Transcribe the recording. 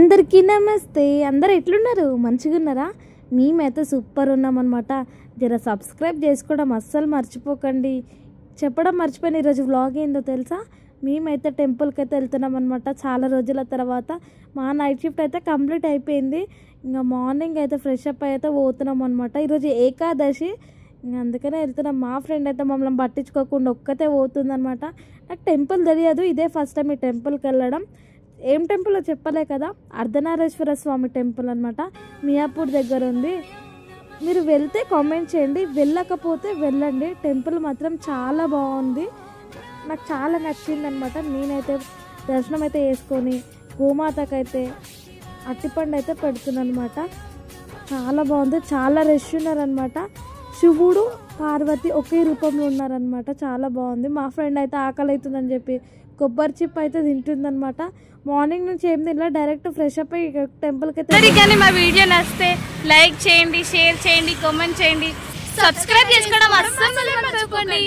అందరికీ నమస్తే. అందరు ఎట్లున్నారు? మంచిగా ఉన్నారా? మేమైతే సూపర్ ఉన్నామన్నమాట. జర సబ్స్క్రైబ్ చేసుకోవడం అస్సలు మర్చిపోకండి. చెప్పడం మర్చిపోయిన ఈరోజు వ్లాగ్ ఏందో తెలుసా? మేమైతే టెంపుల్కి అయితే వెళ్తున్నాం అనమాట. చాలా రోజుల తర్వాత మా నైట్ షిఫ్ట్ అయితే కంప్లీట్ అయిపోయింది. ఇంకా మార్నింగ్ అయితే ఫ్రెష్ అప్ అయితే పోతున్నాం అనమాట. ఈరోజు ఏకాదశి, అందుకనే వెళ్తున్నాం. మా ఫ్రెండ్ అయితే మమ్మల్ని పట్టించుకోకుండా ఒక్కతే పోతుందనమాట. నాకు టెంపుల్ తెలియదు, ఇదే ఫస్ట్ టైం ఈ టెంపుల్కి వెళ్ళడం. ఏం టెంపుల్ చెప్పలే కదా, అర్ధనారీశ్వర స్వామి టెంపుల్ అనమాట. మియాపూర్ దగ్గర ఉంది. మీరు వెళ్తే కామెంట్ చేయండి, వెళ్ళకపోతే వెళ్ళండి. టెంపుల్ మాత్రం చాలా బాగుంది, నాకు చాలా నచ్చింది అనమాట. నేనైతే దర్శనం అయితే చేసుకొని గోమాతకైతే అట్టిపండు అయితే పెడుతున్నాను అనమాట. చాలా బాగుంది, చాలా రష్ ఉన్నారనమాట. శివుడు పార్వతి ఒకే రూపంలో ఉన్నారనమాట. చాలా బాగుంది. మా ఫ్రెండ్ అయితే ఆకలి అవుతుందని చెప్పి కొబ్బరి చిప్ అయితే తింటుందనమాట. మార్నింగ్ నుంచి ఏం తినలా, డైరెక్ట్ ఫ్రెష్ అప్ అయ్యి టెంపుల్కి అయితే. కానీ మా వీడియో నచ్చితే లైక్ చేయండి, షేర్ చేయండి, కామెంట్ చేయండి, సబ్స్క్రైబ్ చేసుకోవడం అస్సలు మర్చిపోకండి.